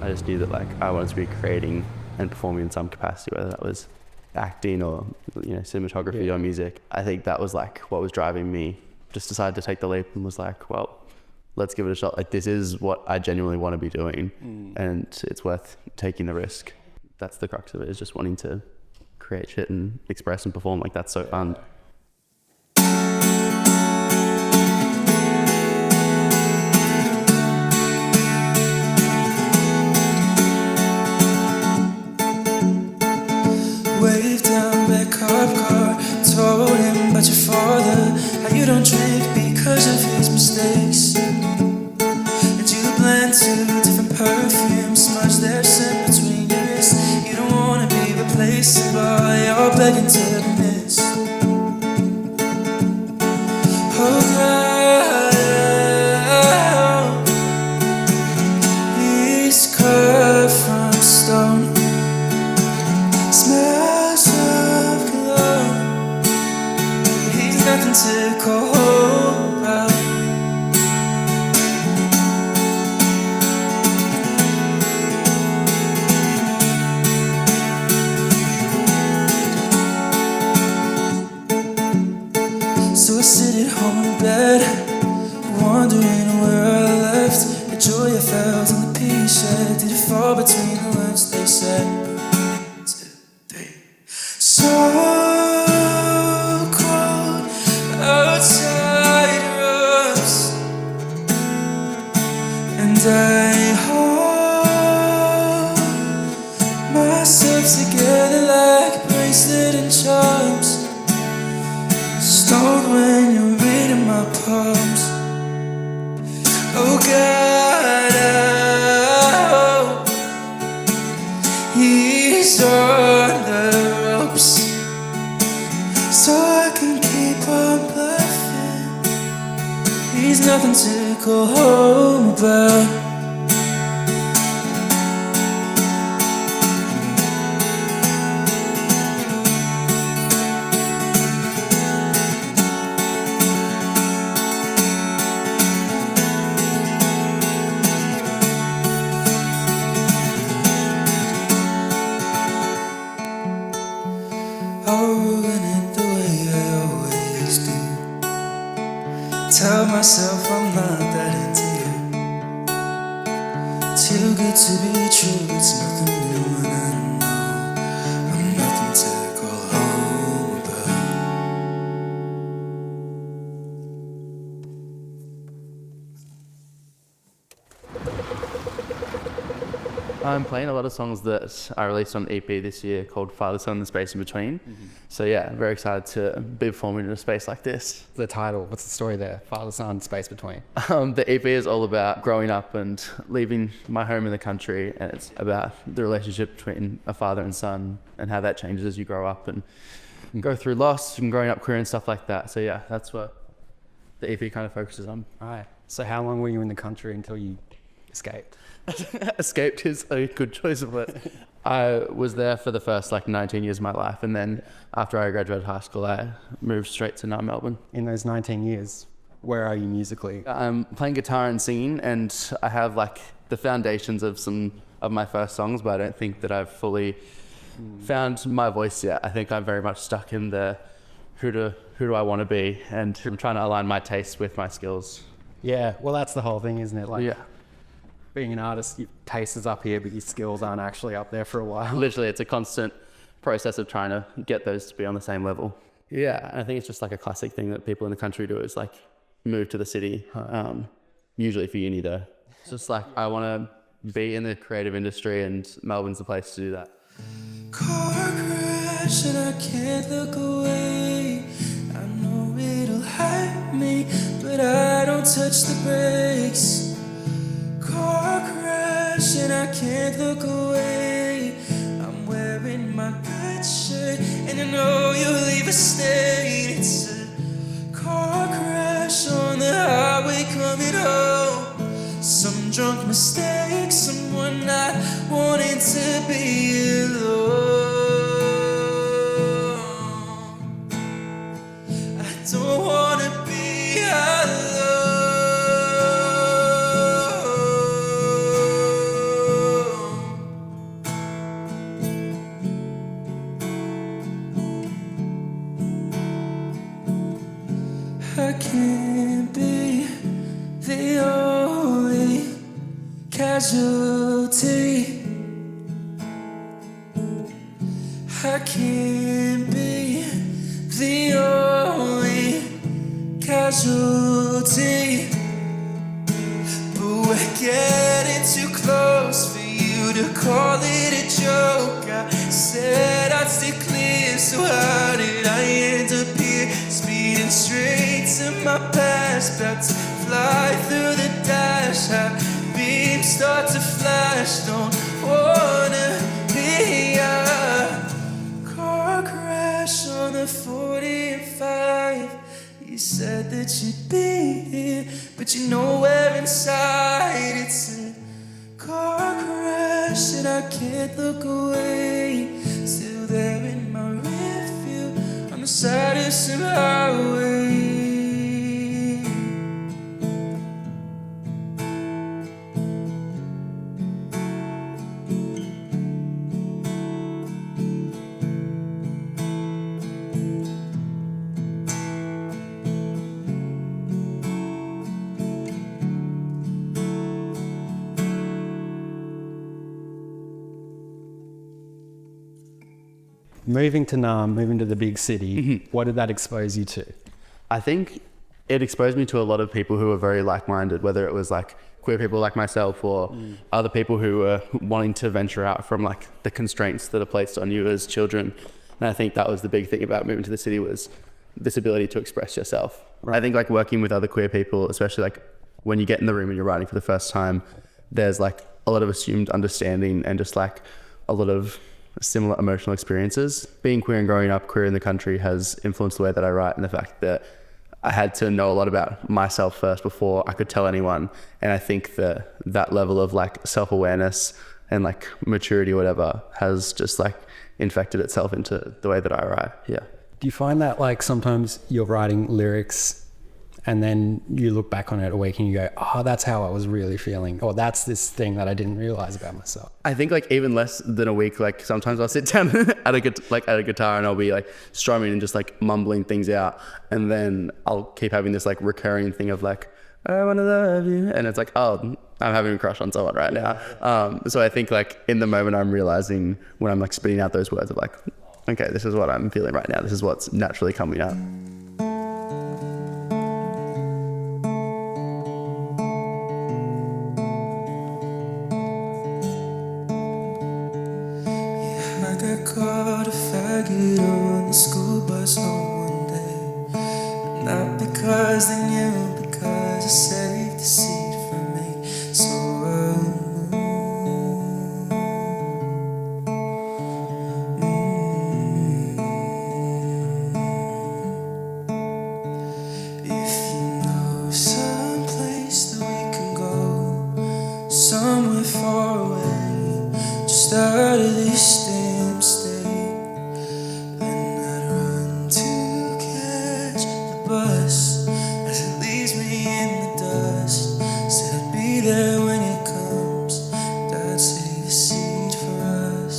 I just knew that like I wanted to be creating and performing in some capacity, whether that was acting or, you know, cinematography or music. I think that was like what was driving me. Just decided to take the leap and was like, well, let's give it a shot. Like, this is what I genuinely want to be doing, and it's worth taking the risk. That's the crux of it, is just wanting to create shit and express and perform. Like, that's so fun. Waved down back cop car, told him about your father, how you don't drink because of his mistakes. And you blend two different perfumes, smudge their scent between your wrists. You don't wanna be replaced by your begging to be missed. Oh God, he's cut from stone. Smells of cologne. He's nothing to call home about. So I sit at home in bed, wondering where I left the joy I felt in the pea shed. Did it fall between the words they said? So cold outside us, and I hold myself together like a bracelet and charms. Stoned when you're reading my palms. Oh God, I hope he's on the ropes, so I can keep on bluffing. He's nothing to go home about. I'll ruin it the way I always do. Tell myself I'm not that into you. Too good to be true, it's nothing new, and I know I'm nothing to call home about. I'm playing a lot of songs that I released on EP this year called Father, Son, and the Space in Between. So yeah, very excited to be performing in a space like this. The title, what's the story there? Father, Son, Space Between. The EP is all about growing up and leaving my home in the country, and it's about the relationship between a father and son and how that changes as you grow up and go through loss and growing up queer and stuff like that. So yeah, that's what the EP kind of focuses on. Right. So how long were you in the country until you escaped? Escaped is a good choice of words. I was there for the first 19 years of my life, and then after I graduated high school, I moved straight to Naarm, Melbourne. In those 19 years, where are you musically? I'm playing guitar and singing, and I have the foundations of some of my first songs, but I don't think that I've fully found my voice yet. I think I'm very much stuck in the who do I want to be, and I'm trying to align my tastes with my skills. Yeah, well, that's the whole thing, isn't it? Yeah. Being an artist, your taste is up here, but your skills aren't actually up there for a while. Literally, it's a constant process of trying to get those to be on the same level. Yeah, and I think it's just a classic thing that people in the country do is move to the city, usually for uni though. It's just I want to be in the creative industry, and Melbourne's the place to do that. Car crash and I can't look away. I know it'll hurt me, but I don't touch the brakes. Car crash and I can't look away. I'm wearing my good shirt and I know you'll leave a stain. It's a car crash on the highway coming home. Some drunk mistake, someone not wanting to be alone. I don't wanna be alone. casualty. I can't be the only casualty, but we're getting too close for you to call it a joke. I said I'd stay clear, so how did I end up here? Speeding straight to my past, about to fly through the dash. Our beams start to flash, don't wanna be a car crash on the 45. You said that you'd be here, but you know where inside it's a car crash and I can't look away. Still there in my rear view on the side of some highway. Moving to Naarm, moving to the big city, what did that expose you to? I think it exposed me to a lot of people who were very like-minded, whether it was like queer people like myself or other people who were wanting to venture out from like the constraints that are placed on you as children. And I think that was the big thing about moving to the city, was this ability to express yourself. Right. I think like working with other queer people, especially like when you get in the room and you're writing for the first time, there's like a lot of assumed understanding and just like a lot of similar emotional experiences. Being queer and growing up queer in the country has influenced the way that I write, and the fact that I had to know a lot about myself first before I could tell anyone. And I think that level of like self-awareness and like maturity or whatever has just like infected itself into the way that I write. Yeah. Do you find that like sometimes you're writing lyrics and then you look back on it a week and you go, oh, that's how I was really feeling, or that's this thing that I didn't realize about myself? I think like even less than a week, like sometimes I'll sit down at a guitar and I'll be like strumming and just like mumbling things out, and then I'll keep having this like recurring thing of like, I wanna love you, and it's like, oh, I'm having a crush on someone right now. So I think like in the moment I'm realizing when I'm like spitting out those words of like, okay, this is what I'm feeling right now, this is what's naturally coming out. Caught a faggot on the school bus home one day. Not because they knew, because I saved the seat for me. So if you know some place that we can go, somewhere far away, just out of this state, bus as it leaves me in the dust. Said I'd be there when it comes, I'd save the seed for us.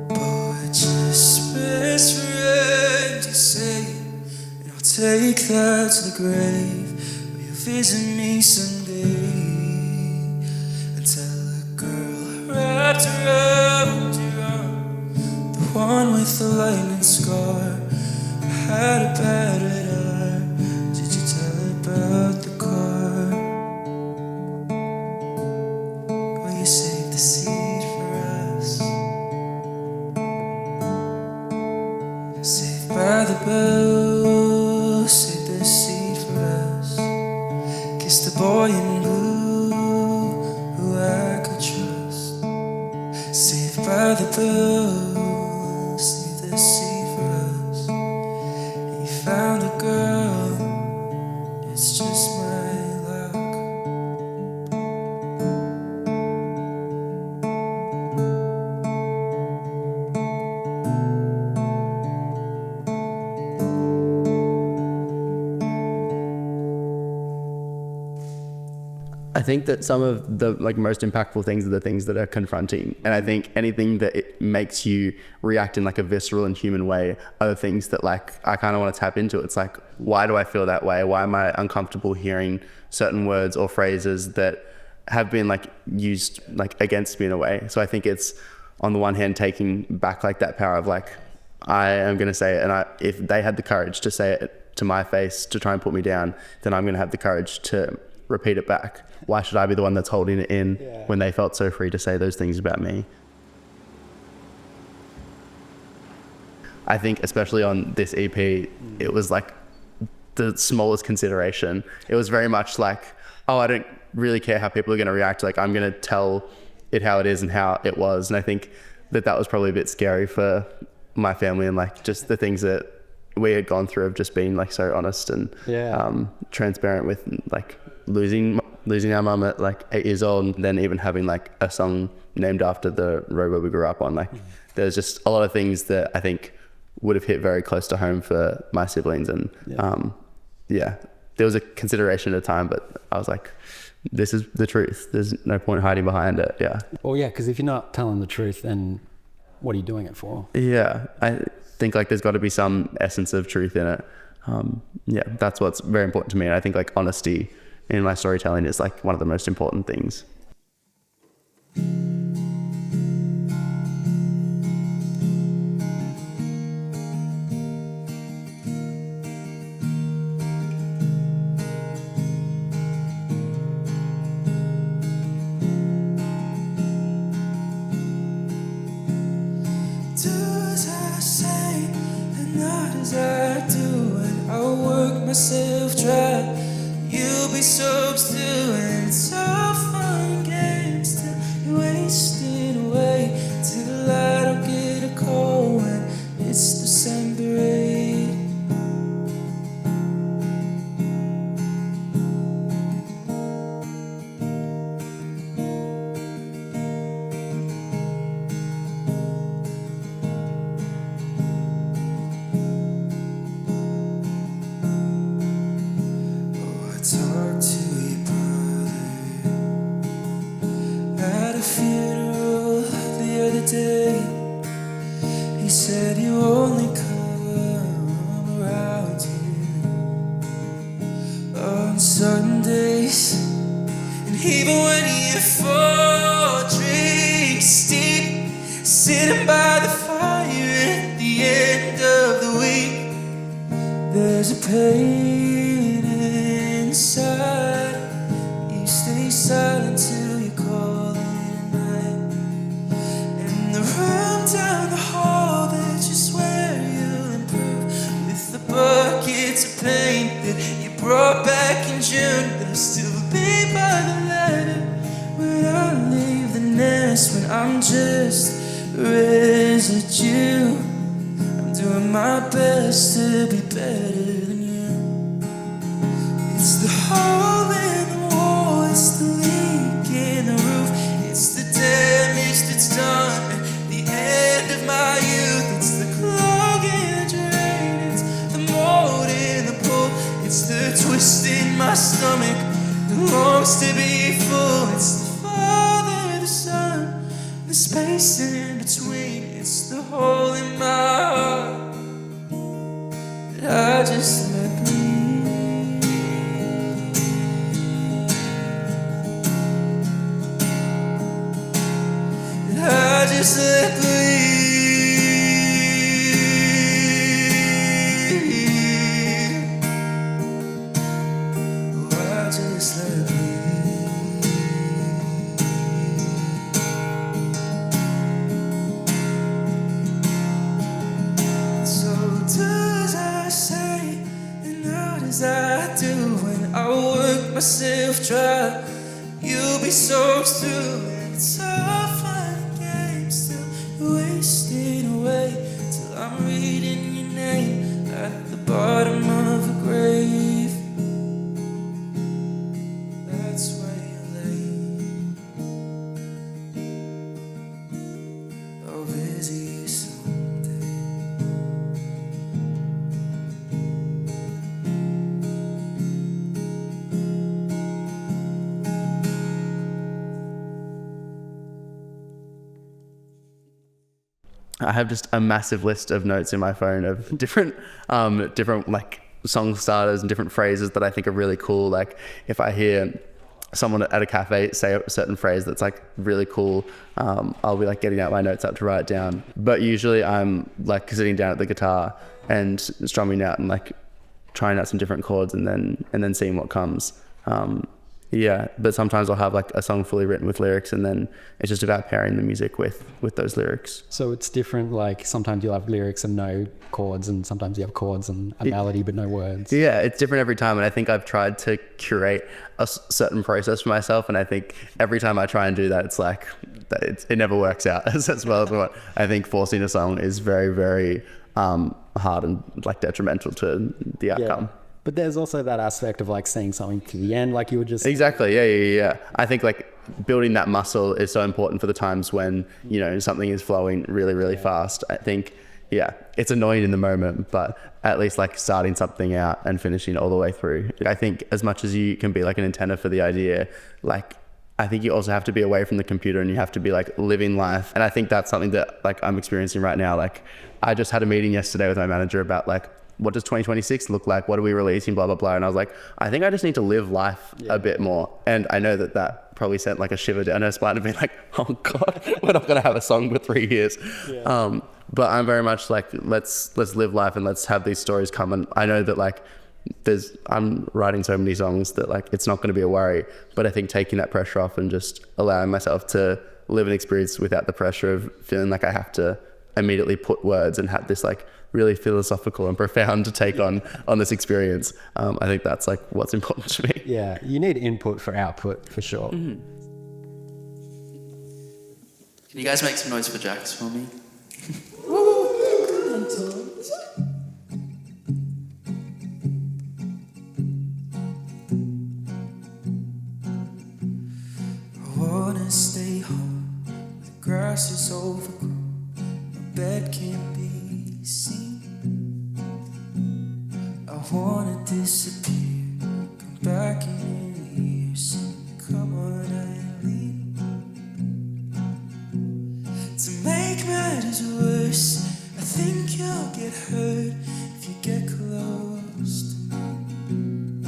But we're just best friends, you say, and I'll take that to the grave. Will you visit me someday? Wrapped around your arm, the one with the lightning scar. I had a bad red eye. Did you tell her about the car? Will you save the seed for us? Saved by the bell, save the seed for us. Kiss the boy in blue who I could trust. Saved by the bell, save the seed for us. And you found a girl, it's just my luck. think that some of the like most impactful things are the things that are confronting, and I think anything that it makes you react in like a visceral and human way are the things that like I kind of want to tap into. It's like, why do I feel that way? Why am I uncomfortable hearing certain words or phrases that have been like used like against me in a way? So I think it's on the one hand taking back like that power of like, I am going to say it, and if they had the courage to say it to my face to try and put me down, then I'm going to have the courage to repeat it back. Why should I be the one that's holding it in when they felt so free to say those things about me? I think especially on this EP, it was like the smallest consideration. It was very much like, oh, I don't really care how people are going to react. Like, I'm going to tell it how it is and how it was. And I think that was probably a bit scary for my family, and like just the things that we had gone through of just being like so honest and transparent with like losing our mum at like 8 years old, and then even having like a song named after the road where we grew up on. Like there's just a lot of things that I think would have hit very close to home for my siblings, and there was a consideration at the time, but I was like, this is the truth, there's no point hiding behind it. Well, because if you're not telling the truth, then what are you doing it for? I think like there's got to be some essence of truth in it. That's what's very important to me, and I think like honesty in my storytelling is like one of the most important things. Do as I say and not as I do, and I'll work myself dry. You'll be soaked through, and it's all fun and games till you're wasting away, till I don't get a call when it's December 8th. Talked to your brother at a funeral the other day. He said you only come around here on Sundays, and even when you're 4 drinks deep, sitting by the fire at the end of the week, there's a pain inside. You stay silent till you call it a night. And the room down the hall, that's just where you'll improve, with the buckets of paint that you brought back in June. They'll still be by the letter when I leave the nest, when I'm just residue. I'm doing my best to be better than you. It's the hole in the wall, it's the leak in the roof, it's the damage that's done at the end of my youth. It's the clog in the drain, it's the mold in the pool, it's the twist in my stomach that longs to be full. It's the Father, the Son, the space in between. It's the hole in my heart that I just let bleed. I just let bleed. Oh, I just let bleed. So do as I say and not as I do, when I work myself dry, you'll be soaked through. It's all fun and games till you're wasting away, till I'm reading your name at the bottom of a grave. That's where you lay. I'll visit you someday. I have just a massive list of notes in my phone of different like song starters and different phrases that I think are really cool. Like if I hear someone at a cafe say a certain phrase that's like really cool, I'll be like getting out my notes up to write it down. But usually I'm like sitting down at the guitar and strumming out and like trying out some different chords and then seeing what comes. Yeah, but sometimes I'll have like a song fully written with lyrics, and then it's just about pairing the music with those lyrics. So it's different, like sometimes you'll have lyrics and no chords, and sometimes you have chords and a melody but no words. Yeah, it's different every time, and I think I've tried to curate a certain process for myself, and I think every time I try and do that, it's like it never works out as well as what I think forcing a song is very, very hard and like detrimental to the outcome. Yeah. But there's also that aspect of like seeing something to the end, like you were just... Exactly, yeah. I think like building that muscle is so important for the times when, you know, something is flowing really, really fast. I think, it's annoying in the moment, but at least like starting something out and finishing all the way through. I think as much as you can be like an antenna for the idea, like I think you also have to be away from the computer and you have to be like living life. And I think that's something that like I'm experiencing right now. Like I just had a meeting yesterday with my manager about like, what does 2026 look like? What are we releasing? Blah, blah, blah. And I was like, I think I just need to live life a bit more. And I know that probably sent like a shiver down her spine of being like, oh God, we're not going to have a song for 3 years. Yeah. But I'm very much like, let's live life and let's have these stories come. And I know that like I'm writing so many songs that like, it's not going to be a worry, but I think taking that pressure off and just allowing myself to live an experience without the pressure of feeling like I have to immediately put words and have this like really philosophical and profound take on this experience. I think that's like what's important to me. Yeah, you need input for output for sure. Mm-hmm. Can you guys make some noise for Jax for me? I wanna stay home, the grass is overgrown, my bed can't be seen. I wanna disappear, come back in a year, sing, come on Eileen. To make matters worse, I think you'll get hurt if you get close to me.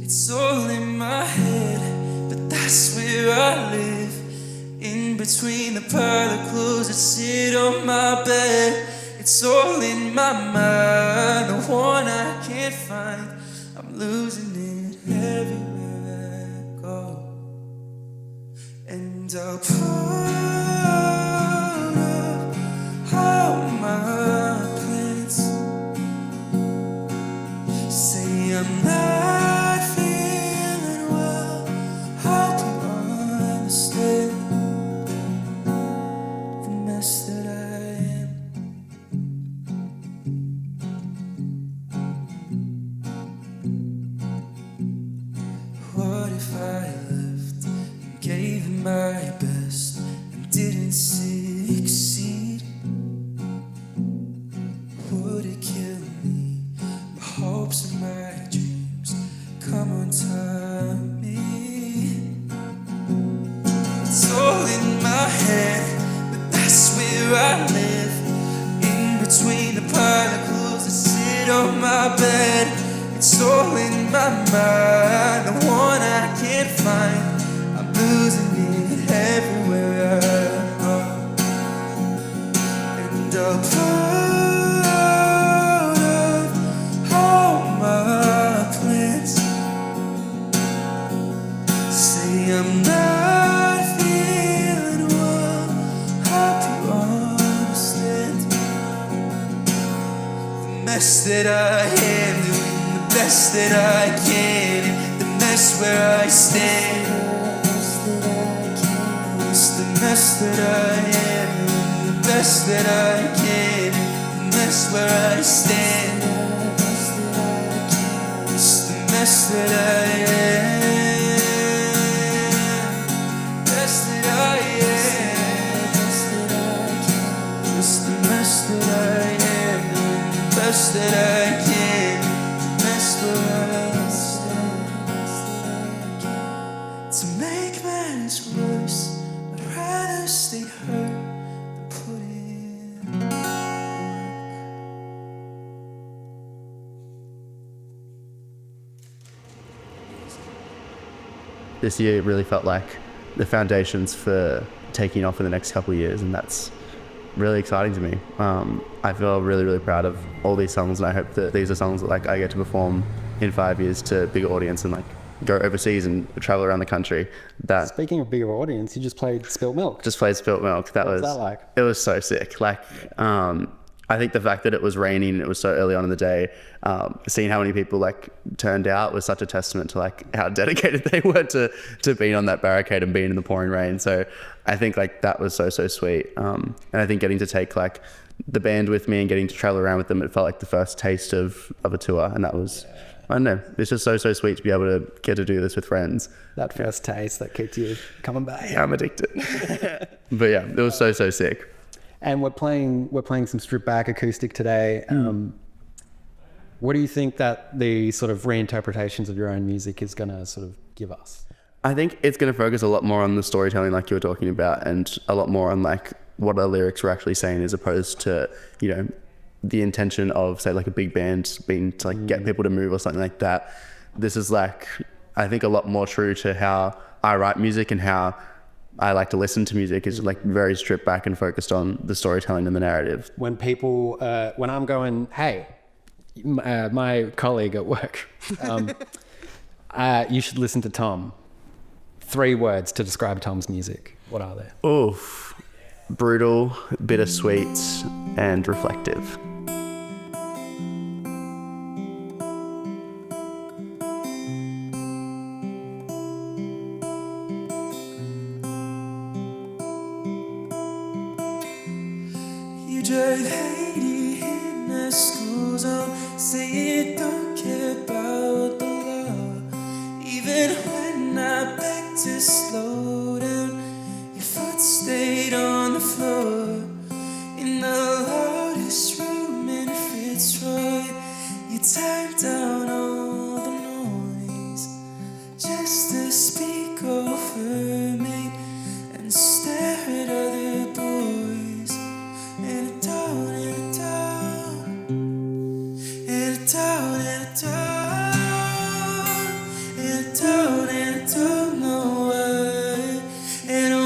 It's all in my head, but that's where I live. In between the pile of clothes that sit on my bed. It's all in my mind, the one I can't find. I'm losing it everywhere I go. And I'll put up all my plans. Say I'm not feeling well, hope you understand the mess that I am. What if I left and gave it my best and didn't succeed? Would it kill me? My hopes and my dreams, come on, tell me. It's all in my head, but that's where I live. In between the pile of clothes that sit on my bed. It's all in my mind, the one I can't find. I'm losing it everywhere I go. And I'll put up all my plans. Say I'm not feeling well, hope you understand the mess that I am doing. Best that I can, and the mess where I stand. It's the mess that I am, and the best that I can, and the mess where I stand. It's the mess that I am, best that I am. It's the mess that I am, and the best that I can. To make matters worse, I'd rather stay hurt than put it this year really felt like the foundations for taking off in the next couple of years, and that's really exciting to me. I feel really, really proud of all these songs, and I hope that these are songs that like I get to perform in 5 years to a bigger audience and like go overseas and travel around the country. Speaking of bigger audience, you just played Spilt Milk. Just played Spilt Milk. What was that like? It was so sick. Like, I think the fact that it was raining and it was so early on in the day, seeing how many people like turned out was such a testament to like how dedicated they were to being on that barricade and being in the pouring rain. So I think like that was so sweet. And I think getting to take like the band with me and getting to travel around with them, it felt like the first taste of a tour, and that was, I don't know, it's just so sweet to be able to get to do this with friends. That first taste that kept you coming back. Yeah, I'm addicted. But yeah, it was so sick. And we're playing some stripped back acoustic today. What do you think that the sort of reinterpretations of your own music is going to sort of give us? I think it's going to focus a lot more on the storytelling like you were talking about, and a lot more on like what our lyrics were actually saying, as opposed to, you know, the intention of, say, like a big band being to like get people to move or something like that. This is like, I think, a lot more true to how I write music and how I like to listen to music, is like very stripped back and focused on the storytelling and the narrative. When people, when I'm going, hey, my colleague at work, you should listen to Tom. 3 words to describe Tom's music. What are they? Oof. Brutal, bittersweet, and reflective. You drive Haiti in the school zone, say you don't care about the law. Even when I beg to slow down, your foot stayed on the floor. In the loudest room in Fitzroy, you turned down all the noise just to speak over me and stare at other boys. And a down, and a down, and a down, and a down, and a down, and I don't know why. And I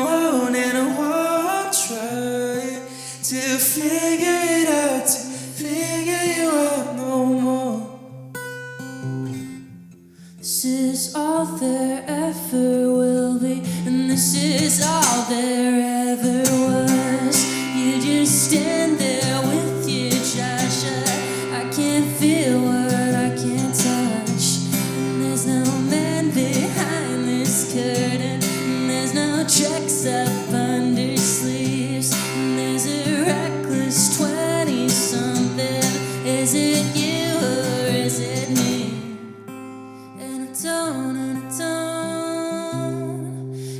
won't try to figure it out, to figure you out no more. This is all there ever will be, and this is all there ever was. You just stand there with your trash. I can't feel what I can't touch. And there's no man behind this curtain. And there's no checks up under sleeves. And there's a reckless 20-something. Is it you or is it me? And I don't, and I don't,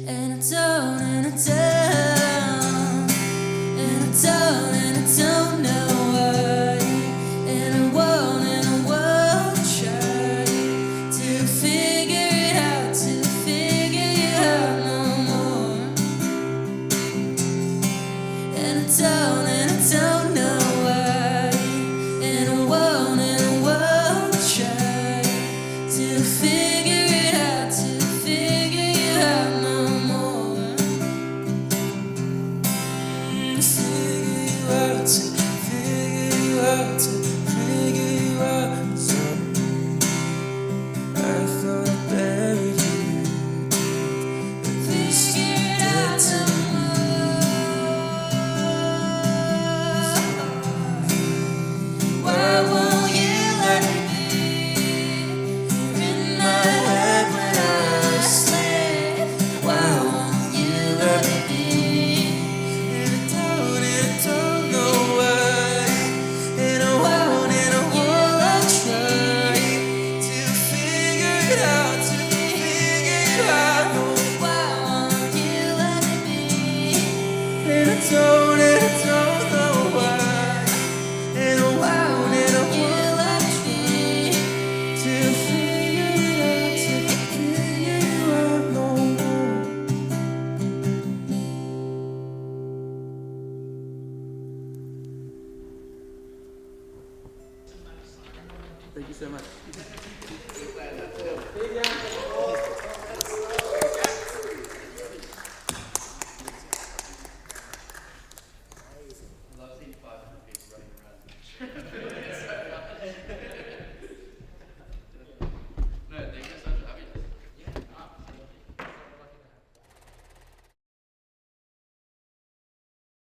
and I don't, and I don't. And I don't know why. And I won't try to figure it out, to figure you out no more. And I don't know why. And I won't try to figure it out, to figure you out no more. To figure you out, to figure you out. So I thought I buried you, at least you're dead to me. Why won't you let me be? You're in my head when I sleep. Why won't you let me be? And I don't know why. And I won't try to figure it out, to figure it out. Why won't you let me be? And I don't know why. And I won't let me to figure it out, to figure you out no more. Thank you so much.